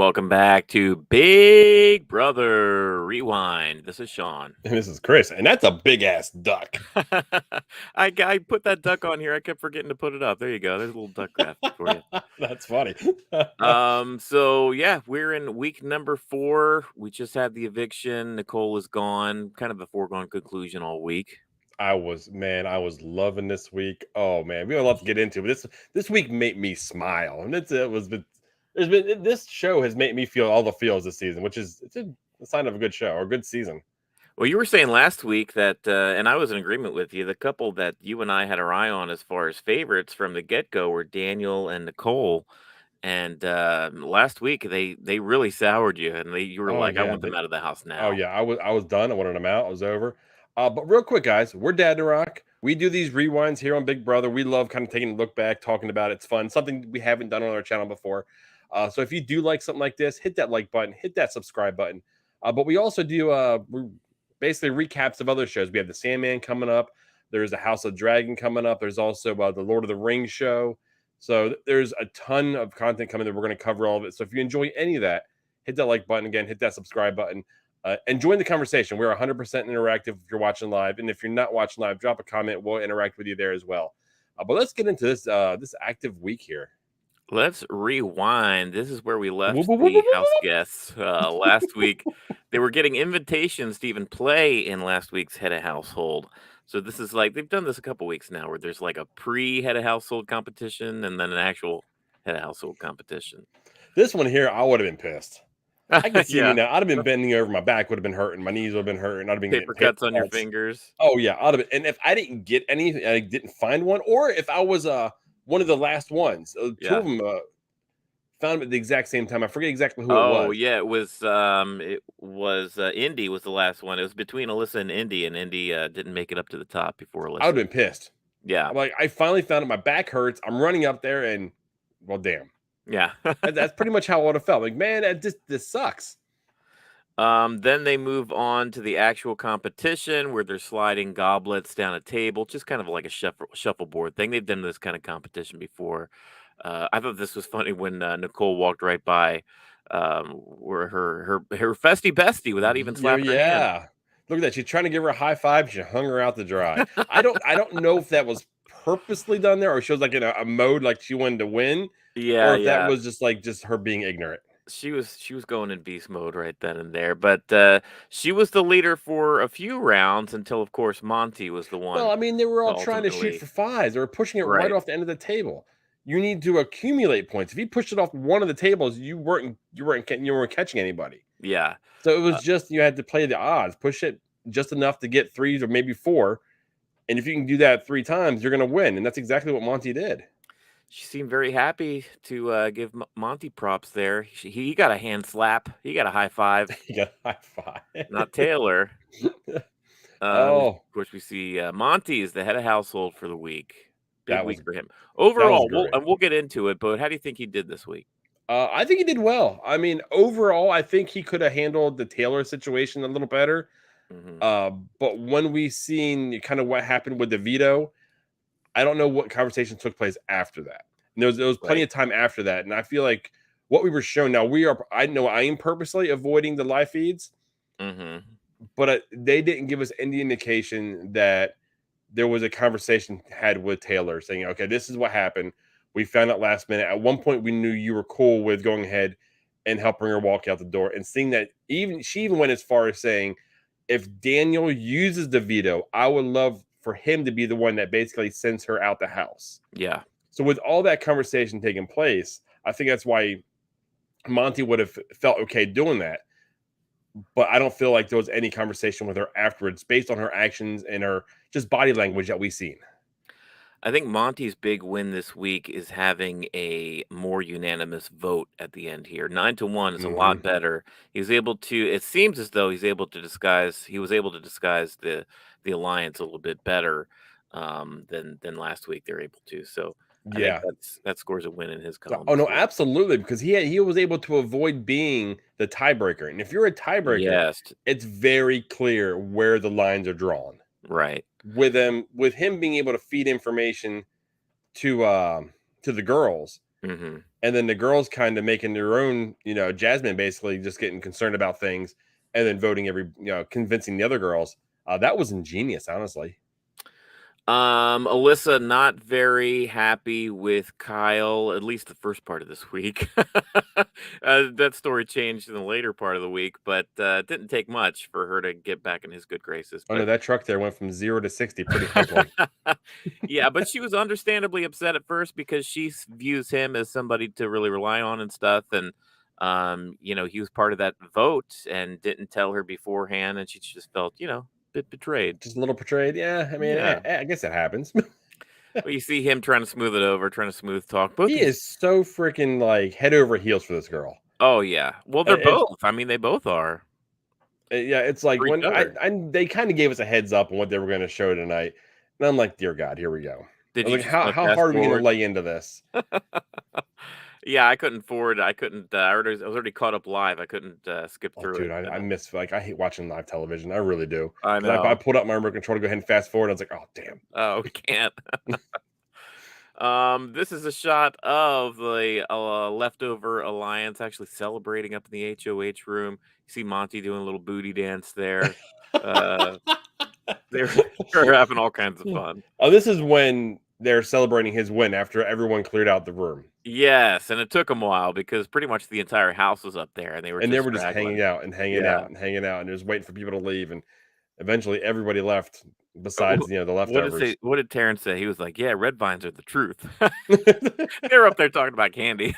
Welcome back to Big Brother Rewind. This is Sean. And this is Chris, and that's a big ass duck. I put that duck on here. I kept forgetting to put it up. There you go. There's a little duck graphic for you. That's funny. So yeah, we're in week number 4. We just had the eviction. Nicole is gone. Kind of a foregone conclusion all week. I was loving this week. Oh man, we have a lot to get into, but this week made me smile, and this show has made me feel all the feels this season, which is it's a sign of a good show or a good season. Well, you were saying last week that, and I was in agreement with you, the couple that you and I had our eye on as far as favorites from the get-go were Daniel and Nicole. And last week they really soured you, and you were Oh like, "I yeah, want them out of the house oh now." yeah, I was done. I wanted them out. I was over. But real quick, guys, we're Dad to Rock. We do these rewinds here on Big Brother. We love kind of taking a look back, talking about it. It's fun, something we haven't done on our channel before. So if you do like something like this, hit that like button, hit that subscribe button. But we also do basically recaps of other shows. We have the Sandman coming up. There's the House of Dragon coming up. There's also the Lord of the Rings show. So there's a ton of content coming that we're going to cover all of it. So if you enjoy any of that, hit that like button again, hit that subscribe button. And join the conversation. We're 100% interactive if you're watching live, and if you're not watching live, drop a comment. We'll interact with you there as well. But let's get into this active week here. Let's rewind. This is where we Whoop, left whoop, whoop, the whoop, whoop, house whoop. guests last week. They were getting invitations to even play in last week's head of household. So this is like they've done this a couple weeks now, where there's like a pre-head of household competition and then an actual head of household competition. This one here, I would have been pissed. I can see me Yeah, now. I'd have been bending over. My back would have been hurting. My knees would have been hurting. I'd have been getting paper paper cuts on your cuts. fingers. Oh yeah, I'd have been. And if I didn't get any, I didn't find one, or if I was one of the last ones, two Yeah. of them found them at the exact same time. I forget exactly who it Oh was. yeah, it was Indy was the last one. It was between Alyssa and Indy didn't make it up to the top before I would Alyssa. have been pissed. Yeah. I'm like, I finally found it. My back hurts. I'm running up there, and well, damn. Yeah. That's pretty much how I would have felt. Like, man, this sucks. Then they move on to the actual competition where they're sliding goblets down a table, just kind of like a shuffleboard thing. They've done this kind of competition before. I thought this was funny when Nicole walked right by, where her festy bestie without even Yeah, slapping her hand. yeah. Look at that. She's trying to give her a high five. She hung her out to dry. I don't know if that was purposely done there, or she was like in a mode like she wanted to win, Yeah, or if that yeah. was just her being ignorant. She was going in beast mode right then and there, but she was the leader for a few rounds until, of course, Monty was the Well, one I mean, they were to all trying to shoot ultimately. for fives. They were pushing it right Right. off the end of the table. You need to accumulate points. If you pushed it off one of the tables, you weren't catching anybody. Yeah. So it was just you had to play the odds, push it just enough to get threes or maybe four. And if you can do that 3 times, you're going to win. And that's exactly what Monty did. She seemed very happy to give Monty props there. He got a hand slap. He got a high five, He got a high five. not Taylor. Oh, Of course, we see Monty is the head of household for the week. Big that was week for him. that was Overall, great. we'll get into it, but how do you think he did this week? I think he did well. I mean, overall, I think he could have handled the Taylor situation a little better. Hmm. But when we seen kind of what happened with the veto, I don't know what conversation took place after that. And there was plenty Right. of time after that, and I feel like what we were shown. Now I know I am purposely avoiding the live feeds, Hmm. but they didn't give us any indication that there was a conversation had with Taylor saying, "Okay, this is what happened. We found out last minute. At one point, we knew you were cool with going ahead and helping her walk out the door, and seeing that she even went as far as saying, if Daniel uses the veto, I would love for him to be the one that basically sends her out the house." Yeah. So with all that conversation taking place, I think that's why Monty would have felt okay doing that. But I don't feel like there was any conversation with her afterwards based on her actions and her just body language that we've seen. I think Monty's big win this week is having a more unanimous vote at the end here. 9-1 is a lot Mhm. better. He was able to. It seems as though he's able to disguise. He was able to disguise the alliance a little bit better than last week. They're able to. So I think Yeah. that scores a win in his So- column Oh this no, week. absolutely, because he was able to avoid being the tiebreaker. And if you're a tiebreaker, Yes. it's very clear where the lines are drawn. Right. With him being able to feed information to the girls, Hmm. and then the girls kind of making their own, Jasmine basically just getting concerned about things, and then voting convincing the other girls. That was ingenious, honestly. Alyssa not very happy with Kyle, at least the first part of this week. That story changed in the later part of the week, but it didn't take much for her to get back in his good graces. Oh no, But that truck there went from 0 to 60 pretty quickly. yeah, but she was understandably upset at first because views him as somebody to really rely on and stuff. And, he was part of that vote and didn't tell her beforehand. And she just felt, a bit betrayed. Just a little portrayed. Yeah, I mean, Yeah. I guess it happens. But you see him trying to smooth it over, trying to smooth talk. Both He these. is so freaking like head over heels for this girl. Oh, yeah. Well, they're It's both. I mean, they both are yeah, it's like for each when other. they kind of gave us a heads up on what they were going to show tonight, and I'm like, dear God, here we go. I Did was you like, just how wanna how fast hard are we going to forward? lay into this? Yeah, I couldn't forward. I couldn't, I was already caught up live. I couldn't, skip Oh, through dude, it. I miss like I hate watching live television. I really do I because I know. pulled up my remote control to go ahead and fast forward. I was like, oh damn. Oh, we can't. This is a shot of the leftover alliance actually celebrating up in the HOH room. You see Monty doing a little booty dance there. Uh, they're they're having all kinds of fun. Oh, this is when they're celebrating his win after everyone cleared out the room. Yes, and it took them a while because pretty much the entire house was up there, and they were And they just were just hanging straggling. out and hanging out Yeah. and hanging out and just waiting for people to leave. And eventually everybody left besides, Wh the leftovers. what did Terrence say? He was like, "Yeah, red vines are the truth." They were up there talking about candy.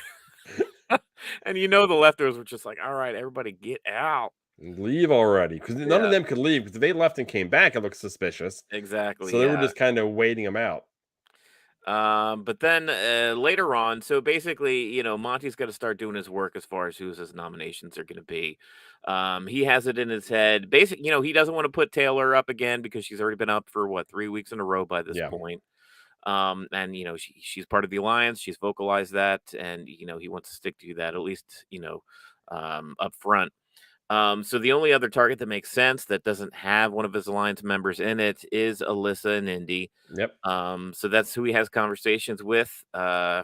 And the leftovers were just like, "Alright, everybody get out." Leave already. Because none of Yeah, them could leave because if they left and came back, it looked suspicious. exactly, So they were yeah. just kind of waiting them out. But then, later on, so basically, Monty's gotta start doing his work as far as who his nominations are gonna be. He has it in his head. He doesn't wanna put Taylor up again because she's already been up for, what, 3 weeks in a row by this Yeah. point. And, she's part of the alliance, she's vocalized that, and, he wants to stick to that, at least, up front. So the only other target that makes sense that doesn't have one of his alliance members in it is Alyssa and Indy. Yep. So that's who he has conversations with.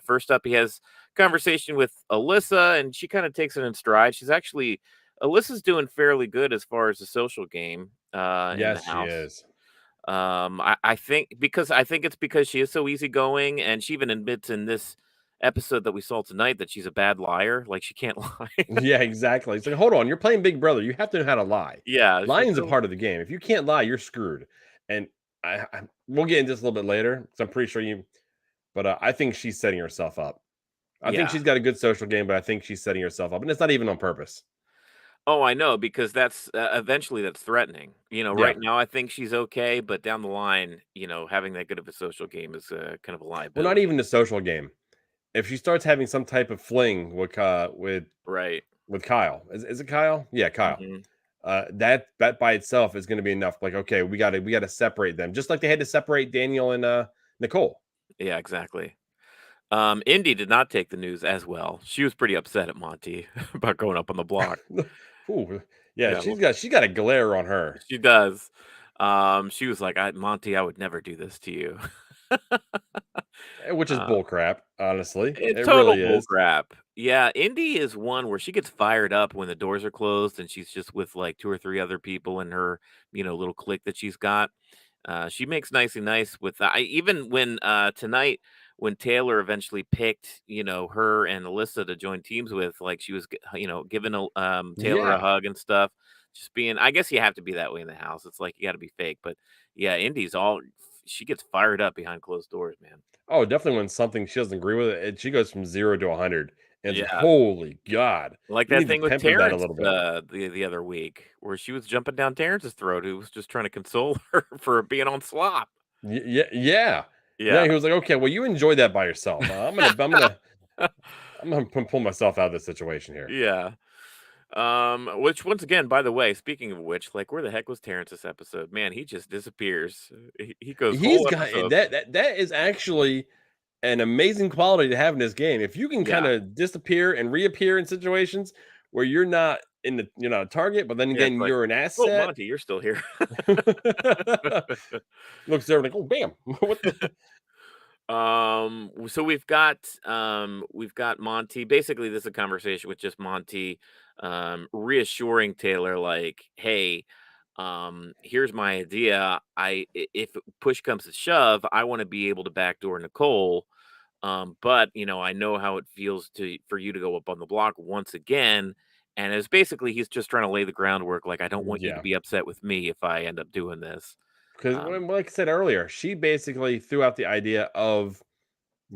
First up, he has conversation with Alyssa, and she kind of takes it in stride. Alyssa's doing fairly good as far as the social game in the Yes, she house. is. I think it's because she is so easygoing, and she even admits in this episode that we saw tonight that she's a bad liar. Like she can't lie. Yeah, exactly. It's like, hold on, you're playing Big Brother. You have to know how to lie. Yeah, Lying's a part of the game. If you can't lie, you're screwed. And we'll get into this a little bit later because I'm pretty sure but I think she's setting herself up. I think yeah. she's got a good social game, but I think she's setting herself up, and it's not even on purpose. Oh, I know because that's eventually that's threatening. Yeah. Right now I think she's okay, but down the line, having that good of a social game is kind of a Well, not liability. even the social game. If she starts having some type of fling Right. with Kyle, is it Kyle? Yeah, Kyle. Hmm. That by itself is going to be enough. Like, okay, we got to separate them, just like they had to separate Daniel and Nicole. Yeah, exactly. Indy did not take the news as well. She was pretty upset at Monty about going up on the block. Ooh, yeah, Yeah, she's got a glare on her, she does. She was like, Monty, I would never do this to you." which is uh, bull crap. Honestly, It's it total really bull is. crap. Yeah, Indy is one where she gets fired up when the doors are closed and she's just with like 2 or 3 other people in her, little clique that she's got. She makes nicey nice with that. Even when tonight, when Taylor eventually picked, her and Alyssa to join teams with, like she was, giving Taylor a Yeah. hug and stuff. Just being, I guess you have to be that way in the house. It's like you got to be fake, but yeah, Indy's all. She gets fired up behind closed doors, man. Oh, definitely when something she doesn't agree with, she goes from 0 to 100, and it's like, Yeah. holy God, Like you that need to thing with temper that a Terrence, little bit. the other week, where she was jumping down Terrence's throat, who was just trying to console her for being on slop. Yeah. Yeah, Yeah. he was like, "Okay, well, you enjoy that by yourself. I'm gonna pull myself out of this situation here." Yeah. Which once again, by the way, speaking of which, like where the heck was Terrence this episode? Man, he just disappears. He goes He's whole got episode. that is actually an amazing quality to have in this game. If you can Yeah. kinda disappear and reappear in situations where you're not a target, but then Yeah, again, it's like, you're an "Oh, asset. Monty, you're still here." Looks over like, "Oh, bam. What the." So we've got Monty. Basically, this is a conversation with just Monty, reassuring Taylor, like, "Hey, here's my idea. If push comes to shove, I want to be able to backdoor Nicole. But I know how it feels for you to go up on the block once again." And it's basically he's just trying to lay the groundwork. Like, I don't want you to Yeah. be upset with me if I end up doing this. Because, Um, like I said earlier, she basically threw out the idea of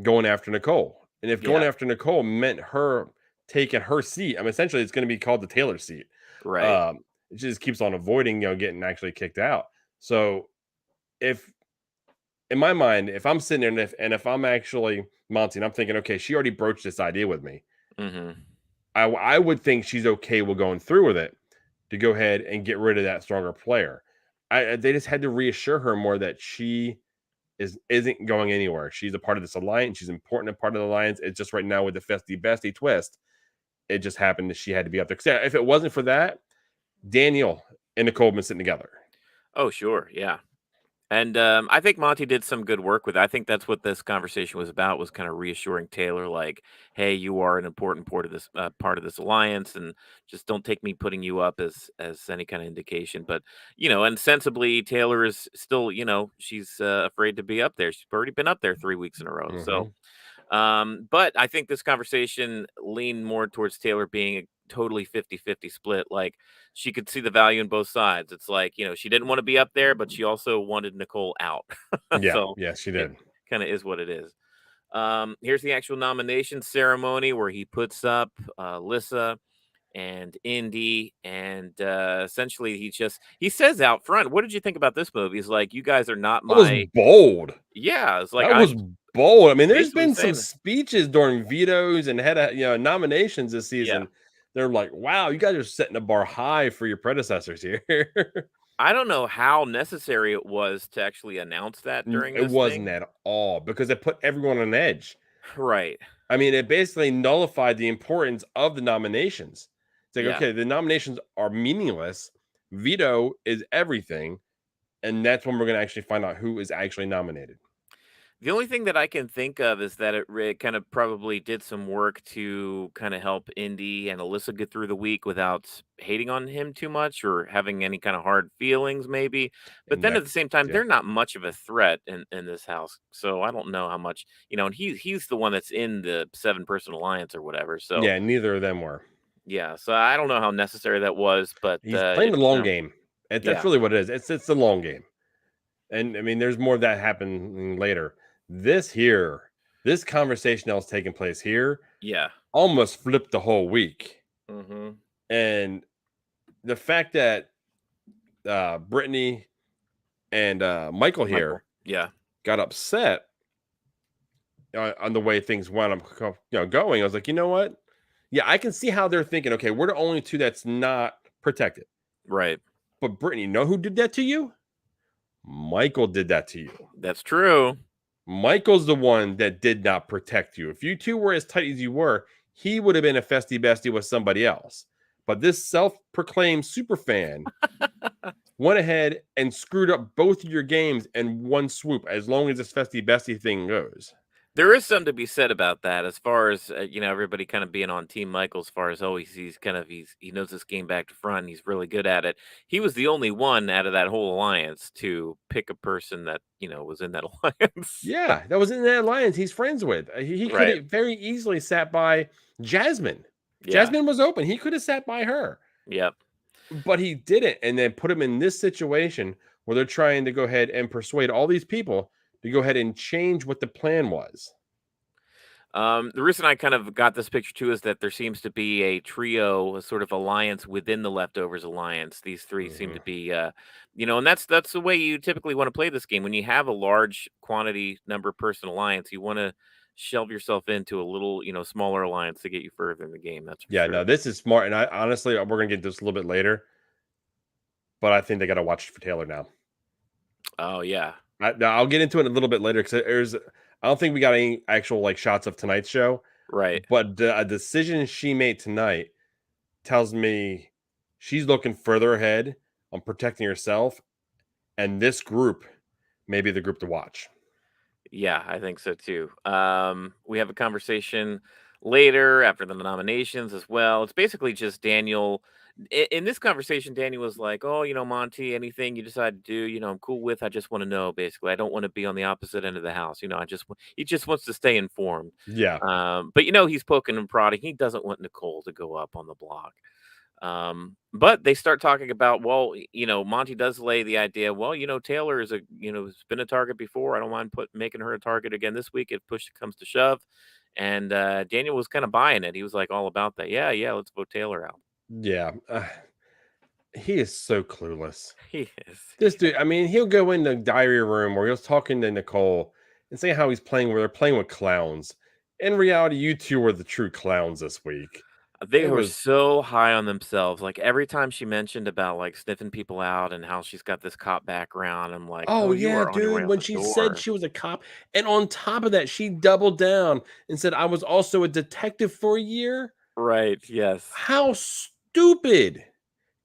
going after Nicole. And if going yeah, after Nicole meant her taking her seat, I mean, essentially, it's going to be called the Taylor seat. right. Um, it just keeps on avoiding, getting actually kicked out. So, if in my mind, if I'm sitting there and if I'm actually Monty and I'm thinking, okay, she already broached this idea with me, Hmm. I would think she's okay with going through with it to go ahead and get rid of that stronger player. They just had to reassure her more that she isn't going anywhere. She's a part of this alliance. She's important a part of the alliance. It's just right now with the festy bestie twist, it just happened that she had to be up there. 'Cause if it wasn't for that, Daniel and Nicole have been sitting together. Oh, sure, yeah. And, I think Monty did some good work with it. I think that's what this conversation was about, was kinda reassuring Taylor, like, "Hey, you are an important part of this alliance, and just don't take me putting you up as any kinda indication." But, and sensibly, Taylor is still, she's, afraid to be up there. She's already been up there 3 weeks in a row. So, Hmm. but I think this conversation leaned more towards Taylor being a totally 50-50 split. Like, she could see the value in both sides. It's like, she didn't want to be up there, but she also wanted Nicole out. Yeah, So yeah, she it did. kind of is what it is. Here's the actual nomination ceremony where he puts up Lissa and Indy, and essentially he says out front, "What did you think about this movie?" He's like, "You guys are not That was my." bold. Yeah, it's like, That was I'm bold. I mean, there's basically been some saying, speeches during vetoes and head of, nominations this yeah. season. They're like, wow, you guys are setting the bar high for your predecessors here. I don't know how necessary it was to actually announce that during It this wasn't thing. at all because it put everyone on edge. Right. I mean, it basically nullified the importance of the nominations. It's like, Yeah. okay, the nominations are meaningless. Veto is everything. And that's when we're going to actually find out who is actually nominated. The only thing that I can think of is that it kind of probably did some work to kind of help Indy and Alyssa get through the week without hating on him too much or having any kind of hard feelings, maybe. But And then that, at the same time, yeah. they're not much of a threat in this house. So I don't know how much, and he's the one that's in the 7-person alliance or whatever. So Yeah, neither of them were. yeah, so I don't know how necessary that was, but He's playing the long game. That's yeah, really what it is. It's the long game. And I mean, there's more of that happening later. This here, this conversation that was taking place here yeah. almost flipped the whole week. Hmm. And the fact that Brittany and Michael Michael. here Yeah. got upset on the way things wound up going, I was like, you know what? Yeah, I can see how they're thinking. Okay, we're the only two that's not protected. Right. But Brittany, know who did that to you? Michael did that to you. That's true. Michael's the one that did not protect you. If you two were as tight as you were, he would have been a festy bestie with somebody else. But this self-proclaimed super fan went ahead and screwed up both of your games in one swoop, as long as this festy bestie thing goes. There is something to be said about that as far as, everybody kind of being on Team Michael as far as, oh, he knows this game back to front. And he's really good at it. He was the only one out of that whole alliance to pick a person that, was in that alliance. Yeah, that was in that alliance he's friends with. He could Right. have very easily sat by Jasmine. Yeah. Jasmine was open. He could have sat by her. Yep. But he didn't, and then put him in this situation where they're trying to go ahead and persuade all these people to go ahead and change what the plan was. The reason I kind of got this picture too is that there seems to be a trio, a sort of alliance within the Leftovers alliance. These three seem Mhm. to be, and that's the way you typically want to play this game. When you have a large quantity number person alliance, you want to shelve yourself into a little, smaller alliance to get you further in the game. That's for Yeah, no, sure. this is smart, and I honestly, we're gonna get this a little bit later, but I think they got to watch for Taylor now. Oh yeah, Now I'll get into it a little bit later because I don't think we got any actual like shots of tonight's show, right. but a decision she made tonight tells me she's looking further ahead on protecting herself, and this group may be the group to watch. Yeah, I think so too. We have a conversation later after the nominations as well. It's basically just Daniel. In this conversation, Daniel was like, "Oh, Monty, anything you decide to do, I'm cool with. I just want to know. Basically, I don't want to be on the opposite end of the house. He just wants to stay informed. Yeah. But he's poking and prodding. He doesn't want Nicole to go up on the block. But they start talking about, well, Monty does lay the idea, well, Taylor is has been a target before. I don't mind making her a target again this week if push comes to shove. And Daniel was kind of buying it. He was like all about that. Yeah, yeah, let's vote Taylor out. Yeah. He is so clueless. He is. This dude, I mean, he'll go in the diary room where he was talking to Nicole and say how he's playing where they're playing with clowns. In reality, you two were the true clowns this week. They It were was, so high on themselves. Like every time she mentioned about like sniffing people out and how she's got this cop background, I'm like, oh girl, you yeah, are on your way dude. out When the she said door. she was a cop, and on top of that, she doubled down and said, I was also a detective for a year. Right. Yes. How stupid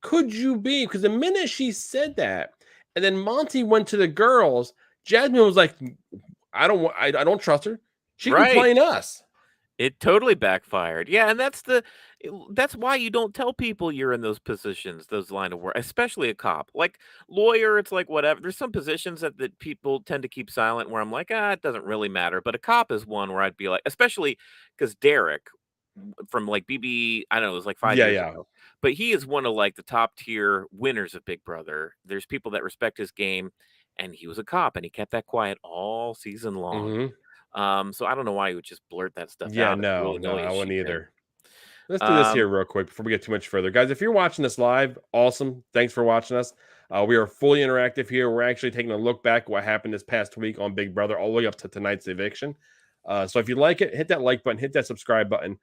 could you be? Because the minute she said that, and then Monty went to the girls, Jasmine was like, I don't trust her. She could be Right. playing us. It totally backfired. Yeah, and that's why you don't tell people you're in those positions, those line of work, especially a cop. Like lawyer, it's like whatever. There's some positions that people tend to keep silent where I'm like, it doesn't really matter. But a cop is one where I'd be like, especially because Derek from like BB, I don't know, it was like 5 years Yeah. ago. But he is one of like the top tier winners of Big Brother. There's people that respect his game, and he was a cop and he kept that quiet all season long. Hmm. So I don't know why he would just blurt that stuff Yeah, out no, no, willy-nilly I as she wouldn't did. either. Let's do this here Um, real quick before we get too much further. Guys, if you're watching this live, awesome. Thanks for watching us. We are fully interactive here. We're actually taking a look back at what happened this past week on Big Brother, all the way up to tonight's eviction. So if you like it, hit that like button, hit that subscribe button.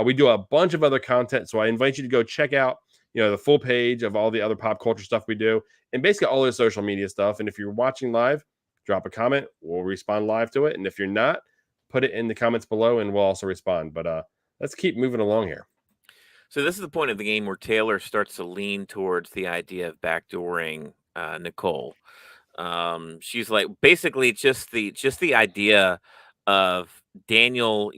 We do a bunch of other content, so I invite you to go check out, the full page of all the other pop culture stuff we do, and basically all the social media stuff. And if you're watching live, drop a comment. We'll respond live to it. And if you're not, put it in the comments below, and we'll also respond. But let's keep moving along here. so this is the point of the game where Taylor starts to lean towards the idea of backdooring Nicole. She's like basically just the idea of Daniel,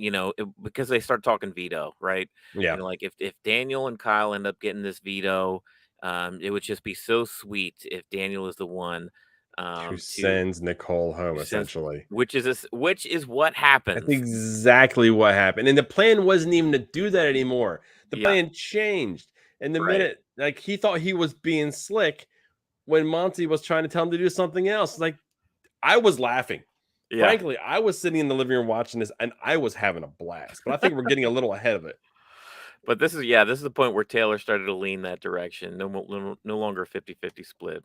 because they start talking veto, right? Yeah. Like if Daniel and Kyle end up getting this veto, it would just be so sweet if Daniel is the one Who to sends Nicole home, who says, essentially. which is what That's happens. exactly what happened. And the plan wasn't even to do that anymore. The Yeah, plan changed. And the right. minute, like, he thought he was being slick when Monty was trying to tell him to do something else. Like, I was laughing. Yeah. Frankly, I was sitting in the living room watching this and I was having a blast. But I think we're getting a little ahead of it. But this is the point where Taylor started to lean that direction. No longer 50-50 split.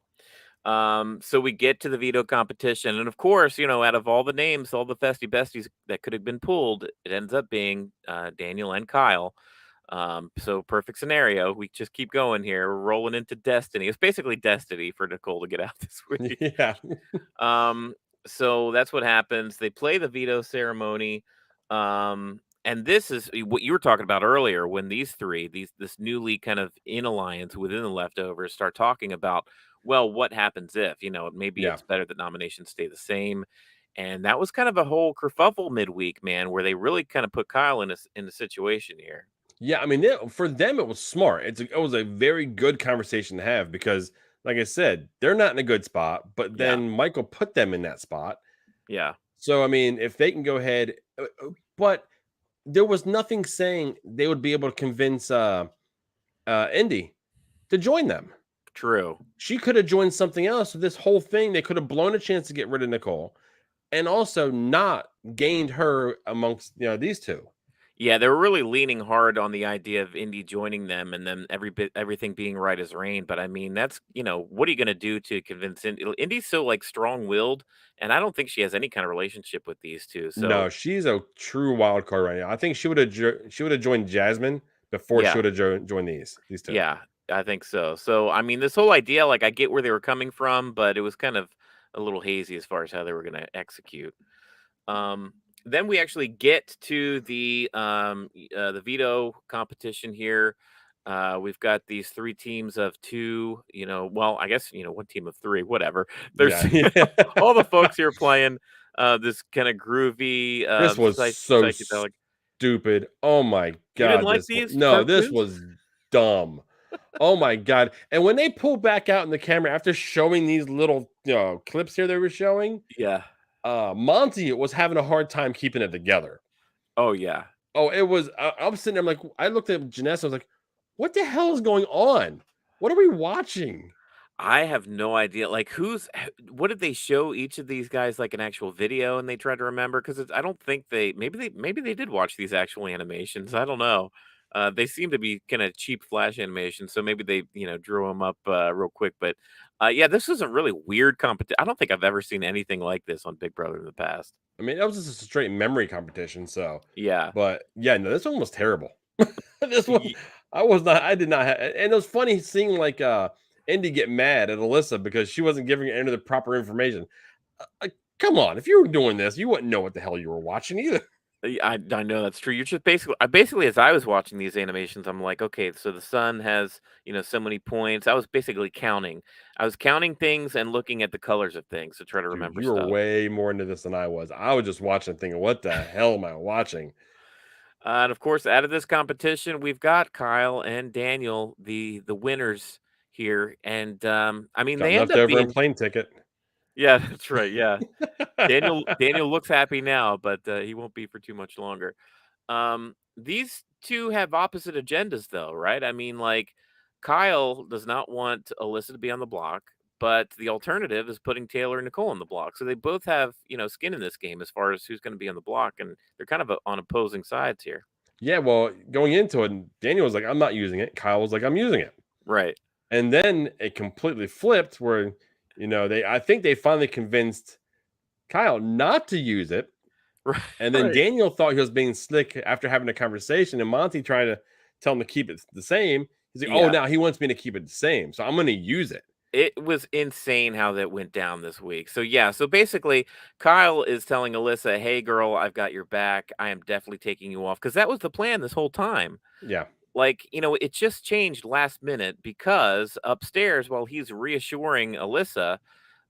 So we get to the veto competition, and of course, out of all the names, all the festy besties that could have been pulled, it ends up being Daniel and Kyle. So perfect scenario. We just keep going here. We're rolling into destiny. It's basically destiny for Nicole to get out this week. Yeah. Um, so that's what happens. They play the veto ceremony. And this is what you were talking about earlier when this newly kind of in alliance within the leftovers start talking about, well, what happens if, maybe Yeah. it's better that nominations stay the same. And that was kind of a whole kerfuffle midweek, man, where they really kind of put Kyle in a situation here. Yeah, I mean, for them, it was smart. It was a very good conversation to have because, like I said, they're not in a good spot, but Yeah. then Michael put them in that spot. Yeah. So, I mean, if they can go ahead, but there was nothing saying they would be able to convince Indy to join them. True. She could have joined something else. So this whole thing, they could have blown a chance to get rid of Nicole, and also not gained her amongst these two. Yeah, they were really leaning hard on the idea of Indy joining them and then everything being right as rain. But I mean, that's what are you gonna do to convince Indy? Indy's so like strong willed, and I don't think she has any kind of relationship with these two. So No, she's a true wild card right now. I think she would have joined Jasmine before she yeah, would have joined these two. yeah, I think so. So I mean, this whole idea, like I get where they were coming from, but it was kind of a little hazy as far as how they were gonna execute. Um, then we actually get to the veto competition here. We've got these three teams of two. Well, I guess one team of three. Whatever. There's Yeah, yeah. all the folks here playing. This kind of groovy, This was so psychedelic. stupid. Oh my You didn't god, like this one. these No, this cartoons? was dumb. Oh my god. And when they pulled back out in the camera after showing these little, clips here they were showing, Yeah. Monty was having a hard time keeping it together. Oh, yeah. Oh, it was I'm sitting there, I'm like, I looked at Janessa, I was like, "What the hell is going on? What are we watching?" I have no idea, like, what did they show each of these guys, like, an actual video and they tried to remember? 'Cause I don't think maybe they did watch these actual animations, I don't know. They seem to be kinda cheap Flash animations, so maybe they, drew them up, real quick, but, yeah, this was a really weird competition. I don't think I've ever seen anything like this on Big Brother in the past. I mean, that was just a straight memory competition, so Yeah. but yeah, no, this one was terrible. This one, Ye I did not have, and it was funny seeing like Indy get mad at Alyssa because she wasn't giving any of the proper information. Come on, if you were doing this, you wouldn't know what the hell you were watching either. I know that's true. You're just basically, as I was watching these animations, I'm like, okay, so the sun has, so many points. I was basically counting. I was counting things and looking at the colors of things to try to Dude, remember you were stuff. way more into this than I was. I was just watching thinking, what the hell am I watching? And of course, out of this competition, we've got Kyle and Daniel, the winners here, and I mean, Got they end up leftover and being. plane ticket. Yeah, that's right. Yeah, Daniel looks happy now, but he won't be for too much longer. These two have opposite agendas though, right? I mean, like, Kyle does not want Alyssa to be on the block, but the alternative is putting Taylor and Nicole on the block. So they both have, skin in this game as far as who's going to be on the block, and they're kind of on opposing sides here. Yeah, well, going into it, Daniel was like, I'm not using it. Kyle was like, I'm using it. Right. And then it completely flipped where, I think they finally convinced Kyle not to use it. Right. And then Right. Daniel thought he was being slick after having a conversation, and Monty trying to tell him to keep it the same. He's like, "Oh, Yeah. now he wants me to keep it the same, so I'm going to use it." It was insane how that went down this week. So yeah, so basically Kyle is telling Alyssa, "Hey girl, I've got your back. I am definitely taking you off." Because that was the plan this whole time. Yeah. Like, it just changed last minute because upstairs, while he's reassuring Alyssa,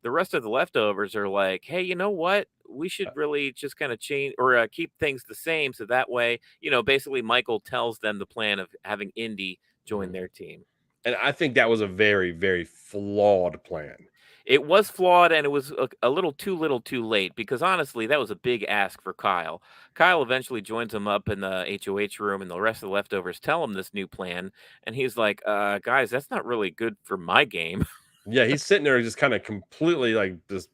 the rest of the leftovers are like, "Hey, you know what? We Uh, should really just kind of change or keep things the same." So that way, basically Michael tells them the plan of having Indy join mhm. their team. And I think that was a very, very flawed plan. It was flawed and it was a little too late because honestly, that was a big ask for Kyle. Kyle eventually joins him up in the HOH room, and the rest of the leftovers tell him this new plan. And he's like, guys, that's not really good for my game. Yeah, he's sitting there just kind of completely like just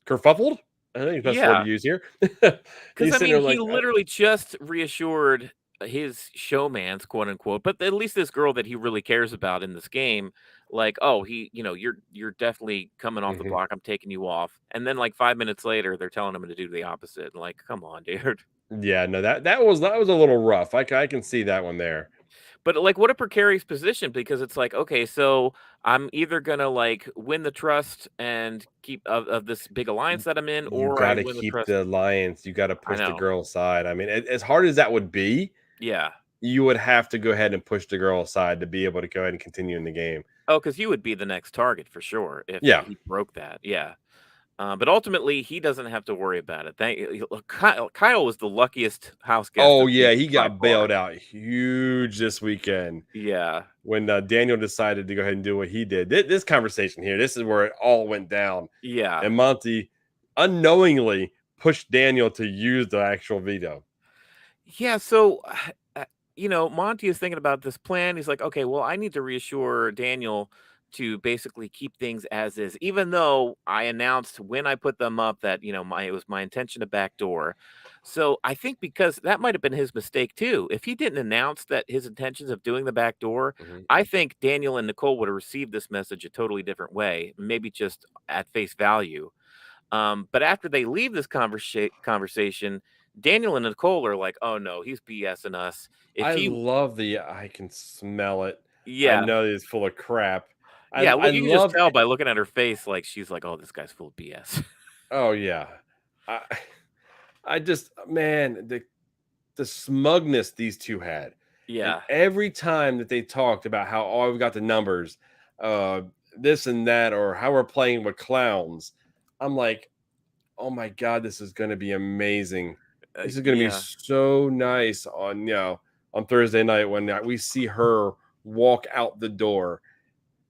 kerfuffled. I think that's the word to Yeah. use here. Because He's I sitting mean, there he like, literally just reassured his showman's quote unquote, but at least this girl that he really cares about in this game, like, oh, you're definitely coming off the mhm. block. I'm taking you off. And then like 5 minutes later, they're telling him to do the opposite. And like, come on, dude. Yeah, no, that was a little rough. I can see that one there. But like, what a precarious position because it's like, okay, so I'm either gonna like win the trust and keep of this big alliance that I'm in, You or I got to win the keep trust. the alliance. You got to I push the know. girl aside. I mean, as hard as that would be, Yeah. you would have to go ahead and push the girl aside to be able to go ahead and continue in the game. Oh, because you would be the next target for sure if Yeah. he broke that. Yeah. But ultimately, he doesn't have to worry about it. Kyle was the luckiest house guest Oh this yeah, week he by got far. bailed out huge this weekend Yeah. when Daniel decided to go ahead and do what he did. This conversation here, this is where it all went down, Yeah. and Monty unknowingly pushed Daniel to use the actual veto. Yeah, so, Monty is thinking about this plan. He's like, okay, well, I need to reassure Daniel to basically keep things as is, even though I announced when I put them up that, it was my intention to backdoor. So I think because that might have been his mistake too. If he didn't announce that his intentions of doing the backdoor, Mhm. I think Daniel and Nicole would have received this message a totally different way, maybe just at face value. But after they leave this conversation, Daniel and Nicole are like, "Oh no, he's BSing us." If I he, love I can smell it. I yeah, know he's full of crap. yeah, I well, you can just love tell by looking at her face, like she's like, "Oh, this guy's full of BS." oh yeah. I I just man, the smugness these two had. And Yeah, every time that they talked about how, oh, we've got the numbers, uh, this and that, or how we're playing with clowns, I'm like, Oh my god, this is going to be amazing. This is going to be Yeah. so nice on on Thursday night when we see her walk out the door.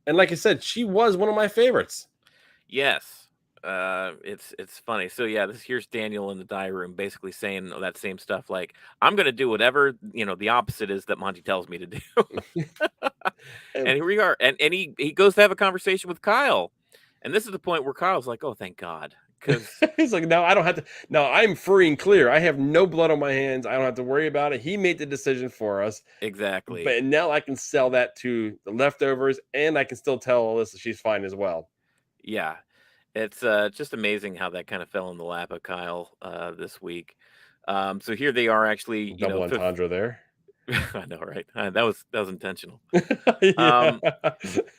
And like I said, she was one of my favorites. Yes. It's funny. So yeah, this here's Daniel in the diary room basically saying that same stuff like, "I'm gonna do whatever, the opposite is that Monty tells me to do." And And here we are. And he goes to have a conversation with Kyle. And this is the point where Kyle's like, "Oh, thank God." Because he's like, no, I don't have to. No, I'm free and clear. I have no blood on my hands. I don't have to worry about it. He made the decision for us. exactly. But now I can sell that to the leftovers, and I can still tell Alyssa she's fine as well. Yeah. It's just amazing how that kind of fell in the lap of Kyle this week. So here they are actually, Double fifth. entendre there. I know, right? That was intentional. Yeah. Um,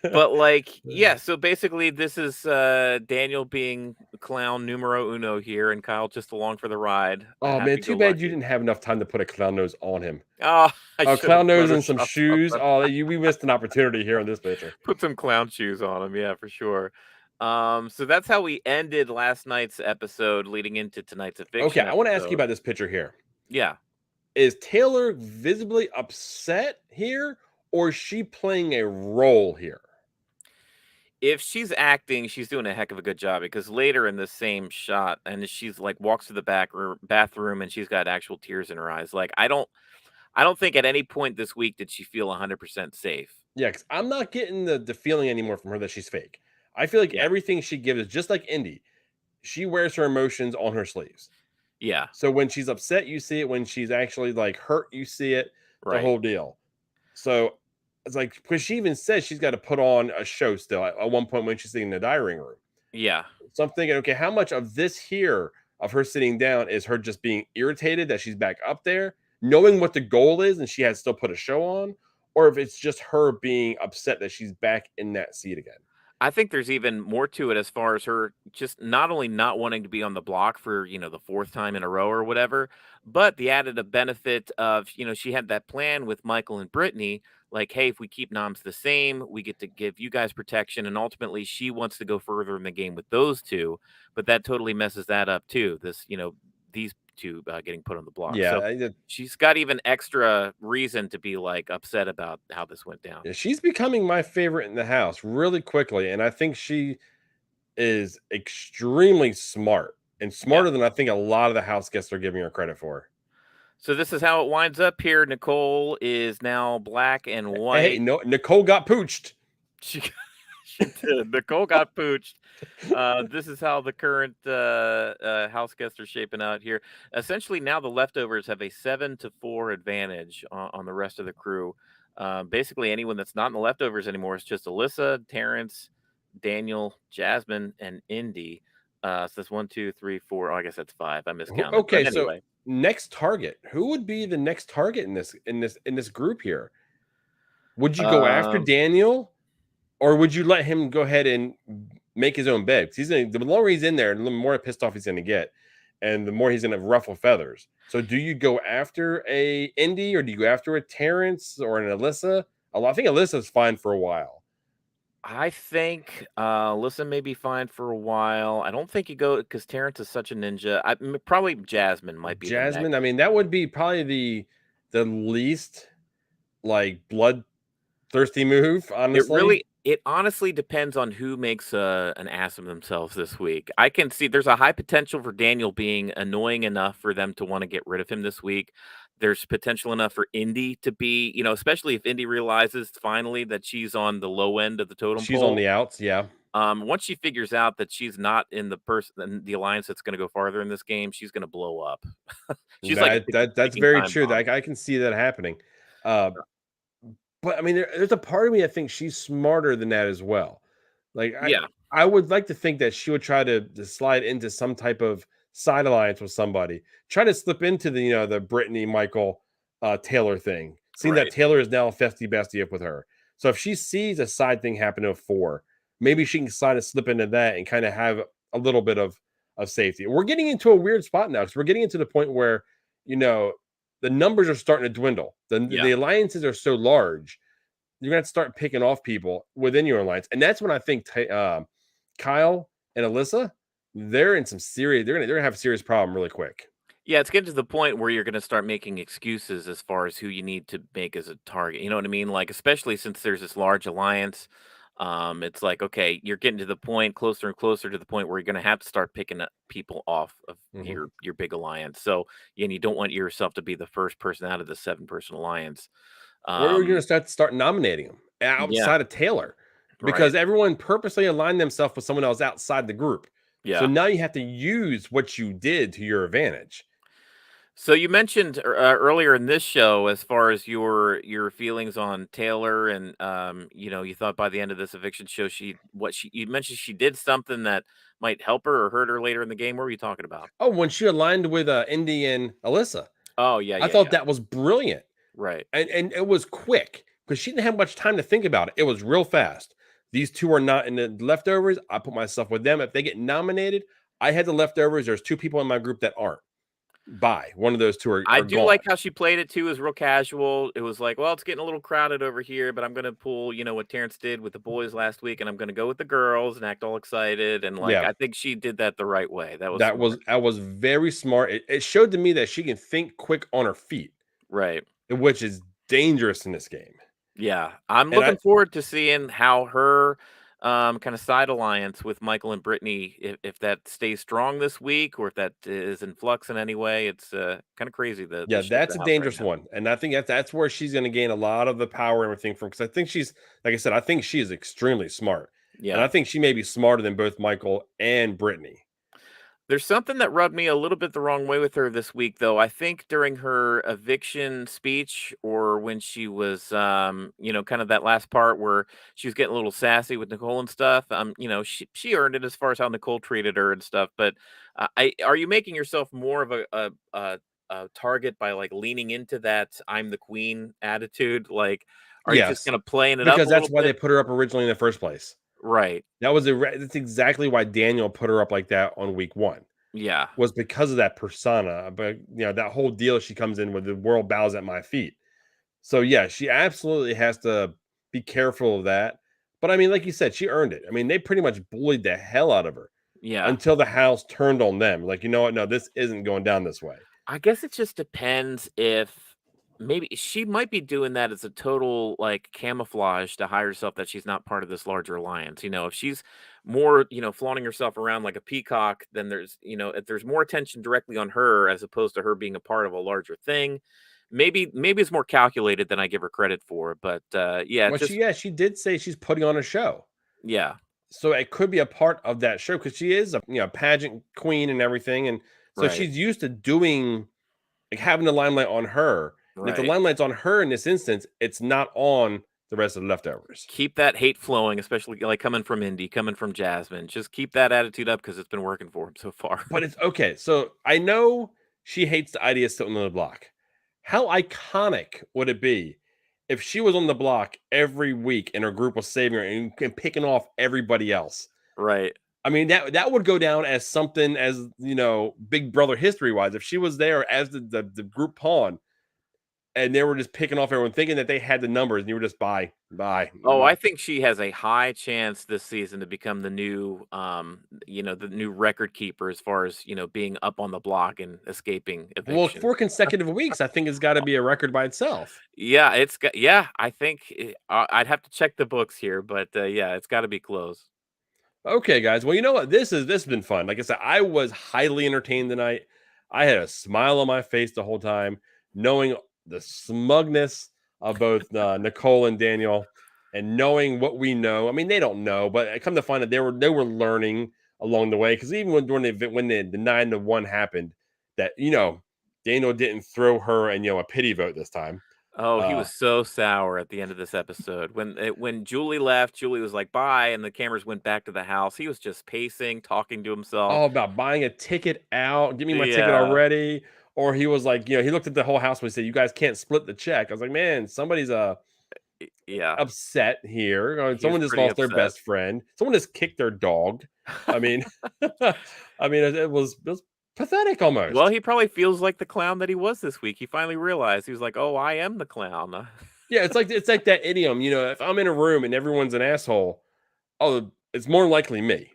but like, yeah, so basically this is Daniel being clown numero uno here and Kyle just along for the ride, Oh man, happy too go bad you lucky. didn't have enough time to put a clown nose on him. Oh, I A should have clown nose and some photoshopped shoes. something. Oh, we missed an opportunity here on this picture. Put some clown shoes on him, yeah, for sure. So that's how we ended last night's episode leading into tonight's Okay, eviction I want to ask you episode. about this picture here. Yeah. Is Taylor visibly upset here, or is she playing a role here? If she's acting, she's doing a heck of a good job because later in the same shot, and she's like walks to the bathroom and she's got actual tears in her eyes. Like I don't think at any point this week did she feel 100% safe. Yeah, because I'm not getting the feeling anymore from her that she's fake. I feel like Yeah. everything she gives is just like Indy. She wears her emotions on her sleeves. Yeah. So when she's upset, you see it. When she's actually like hurt, you see it. The Right. whole deal. So it's like because she even says she's got to put on a show still at one point when she's sitting in the dining room. Yeah. So I'm thinking, okay, how much of this here of her sitting down is her just being irritated that she's back up there, knowing what the goal is, and she has still put a show on, or if it's just her being upset that she's back in that seat again. I think there's even more to it as far as her just not only not wanting to be on the block for, the fourth time in a row or whatever, but the added benefit of, she had that plan with Michael and Brittany, like, hey, if we keep noms the same, we get to give you guys protection. And ultimately, she wants to go further in the game with those two, but that totally messes that up too. These two getting put on the block. Yeah, So she's got even extra reason to be like upset about how this went down. yeah, she's becoming my favorite in the house really quickly, and I think she is extremely smart and Yeah. smarter than I think a lot of the house guests are giving her credit for. So this is how it winds up here. Nicole is now black and Hey, white. no, Nicole got pooched. She she did. Nicole got pooched. This is how the current house guests are shaping out here. Essentially, now the leftovers have a 7-4 advantage on the rest of the crew. Basically, anyone that's not in the leftovers anymore is just Alyssa, Terrence, Daniel, Jasmine, and Indy. So that's 1, 2, 3, 4. Oh, I guess that's five. I miscounted. But Okay, so anyway, next target. Who would be the next target in this group here? Would you go after um, Daniel, or would you let him go ahead and make his own bed? 'Cause the longer he's in there, the more pissed off he's going to get, and the more he's going to ruffle feathers. So, do you go after a Indy, or do you go after a Terrence or an Alyssa? I think Alyssa's fine for a while. I think, Alyssa may be fine for a while. I don't think you go because Terrence is such a ninja. Probably Jasmine might be the Jasmine, I next. mean, that would be probably the least like bloodthirsty move, honestly. It honestly depends on who makes, an ass of themselves this week. I can see there's a high potential for Daniel being annoying enough for them to wanna get rid of him this week. There's potential enough for Indy to be, especially if Indy realizes finally that she's on the low end of the totem She's on pole. the outs, yeah. Once she figures out that she's not in the alliance that's gonna go farther in this game, she's gonna blow up. She's like a That's ticking very time true. bomb. I can see that happening. Uh, but I mean, there's a part of me I think she's smarter than that as well. Like Yeah, I would like to think that she would try to slide into some type of side alliance with somebody, try to slip into the Brittany Michael Taylor thing, seeing that right. Taylor is now a festy bestie up with her. So if she sees a side thing happen to four, maybe she can slip into that and kind of have a little bit of safety. We're getting into a weird spot now because we're getting into the point where you know the numbers are starting to dwindle. Yeah. The alliances are so large, you're gonna have to start picking off people within your alliance, and that's when I think Kyle and Alyssa. they're in some serious. They're gonna have a serious problem really quick. Yeah, it's getting to the point where you're gonna start making excuses as far as who you need to make as a target, you know what I mean? Like, especially since there's this large alliance, it's like, okay, you're getting to the point closer and closer to the point where you're gonna have to start picking up people off of Mhm. your big alliance, so and you don't want yourself to be the first person out of the seven-person alliance. Or you're Um, gonna start nominating them yeah, outside of Taylor, right. because everyone purposely aligned themselves with someone else outside the group. So Yeah. now you have to use what you did to your advantage. So you mentioned earlier in this show, as far as your feelings on Taylor, and you thought by the end of this eviction show, you mentioned she did something that might help her or hurt her later in the game. What were you talking about? Oh, when she aligned with Indy and Alyssa, Oh yeah, I yeah, thought yeah. that was brilliant, Right. and it was quick because she didn't have much time to think about it. It was real fast. These two are not in the leftovers. I put myself with them. If they get nominated, I had the leftovers. There's two people in my group that aren't. Bye. One of those two I are do like gone. how she played it too. Is real casual. It was like, well, it's getting a little crowded over here, but I'm gonna pull, what Terrence did with the boys last week, and I'm gonna go with the girls and act all excited. And like, Yeah, I think she did that the right way. That was smart. that was very smart. It showed to me that she can think quick on her feet, Right. which is dangerous in this game. Yeah, I'm And I looking forward to seeing how her, kind of side alliance with Michael and Brittany, if that stays strong this week or if that is in flux in any way. It's kind of crazy the Yeah, ship that's the a house right dangerous now. one, and I think that's where she's gonna gain a lot of the power and everything from, because I think she's like I said, I think she is extremely smart, and Yeah. I think she may be smarter than both Michael and Brittany. There's something that rubbed me a little bit the wrong way with her this week, though. I think during her eviction speech, or when she was, kind of that last part where she was getting a little sassy with Nicole and stuff. She earned it as far as how Nicole treated her and stuff. But I are you making yourself more of a target by like leaning into that "I'm the queen" attitude? Like, are you just Yes, kind of playing it up because a little that's why they bit? put her up originally in the first place. Right. That's exactly why Daniel put her up like that on week 1, Yeah. was because of that persona, but, that whole deal she comes in with, "The world bows at my feet." So, yeah, she absolutely has to be careful of that, but, I mean, like you said, she earned it. I mean, they pretty much bullied the hell out of her Yeah. until the house turned on them, like, "You know what? No, this isn't going down this way." I guess it just depends if maybe she might be doing that as a total like camouflage to hide herself that she's not part of this larger alliance. If she's more, flaunting herself around like a peacock, then if there's more attention directly on her as opposed to her being a part of a larger thing. Maybe it's more calculated than I give her credit for. But yeah, Well, just she did say she's putting on a show. yeah, So it could be a part of that show because she is a, pageant queen and everything, and so right, she's used to doing like having the limelight on her. And if the right. limelight's on her in this instance, it's not on the rest of the leftovers. Keep that hate flowing, especially like coming from Indy, coming from Jasmine. Just keep that attitude up because it's been working for him so far. But it's okay. So I know she hates the idea of sitting on the block. How iconic would it be if she was on the block every week and her group was saving her and picking off everybody else? Right. I mean, that would go down as something as Big Brother history wise. If she was there as the group pawn and they were just picking off everyone, thinking that they had the numbers, and you were just bye, Oh, bye. I think she has a high chance this season to become the new record keeper as far as, being up on the block and escaping Well, eviction. 4 consecutive weeks, I think, has got to be a record by itself. Yeah, I think I'd have to check the books here, but yeah, it's got to be close. Okay, guys. Well, you know what? This has been fun. Like I said, I was highly entertained tonight. I had a smile on my face the whole time, knowing the smugness of both Nicole and Daniel, and knowing what we know. I mean, they don't know, but I come to find that they were learning along the way. Because even when the 9-1 happened, that Daniel didn't throw her and a pity vote this time. Oh, he Uh, was so sour at the end of this episode. When Julie left, Julie was like, "Bye," and the cameras went back to the house. He was just pacing, talking to himself. Oh, about buying a ticket out. Give me my ticket Yeah, already. Or he was like, he looked at the whole house and he said, "You guys can't split the check." I was like, man, somebody's yeah, upset here. he was Someone just pretty lost their upset. best friend. Someone just kicked their dog. I mean, I mean, it was pathetic Well, almost. he probably feels like the clown that he was this week. He finally realized he was like, "Oh, I am the clown." Yeah, it's like that idiom. If I'm in a room and everyone's an asshole, oh, it's more likely me.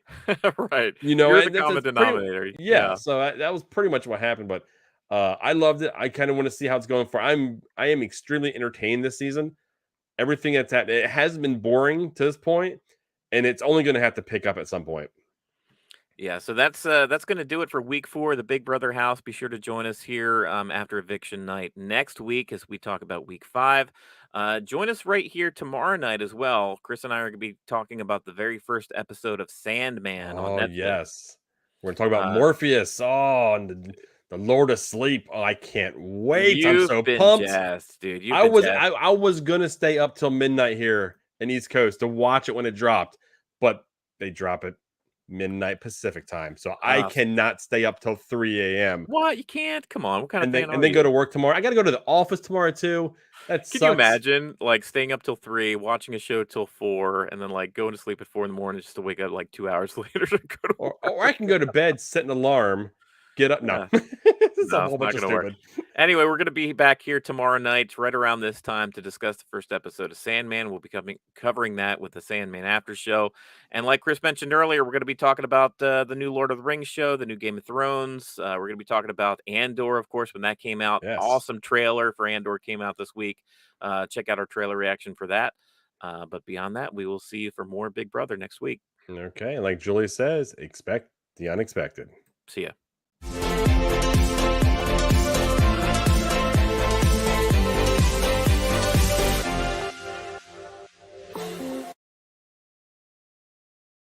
Right. You know, You're the and common that's pretty denominator. yeah, Yeah. so that was pretty much what happened, but, I loved it. I kinda wanna see how it's going for I am extremely entertained this season. Everything that's happened it hasn't been boring to this point, and it's only gonna have to pick up at some point. Yeah, so that's gonna do it for week 4 of the Big Brother house. Be sure to join us here after eviction night next week as we talk about week 5. Join us right here tomorrow night as well. Chris and I are gonna be talking about the very first episode of Sandman on Oh, Netflix. yes. We're gonna talk about Uh, Morpheus. Oh, and the Lord of Sleep. Oh, I can't wait. I'm you've so been pumped. jazzed, dude. You've been jazzed. I was gonna stay up till midnight here in East Coast to watch it when it dropped, but they drop it midnight Pacific time. So I Uh, cannot stay up till 3 a.m. what? You can't? Come on. What kind of and then fan and are then go you? to work tomorrow. I gotta go to the office tomorrow too. That Can you sucks. imagine like staying up till 3, watching a show till 4, and then like going to sleep at 4 in the morning just to wake up like 2 hours later to go to Or I can go to bed, set an alarm, get up. No, work? this is a No, whole it's bunch not of gonna work. stupid. Anyway, we're gonna be back here tomorrow night, right around this time, to discuss the first episode of Sandman. We'll be covering that with the Sandman after show. And like Chris mentioned earlier, we're gonna be talking about the new Lord of the Rings show, the new Game of Thrones. We're gonna be talking about Andor, of course, when that came out. Yes. Awesome trailer for Andor came out this week. Check out our trailer reaction for that. But beyond that, we will see you for more Big Brother next week. Okay. Like Julie says, expect the unexpected. See ya.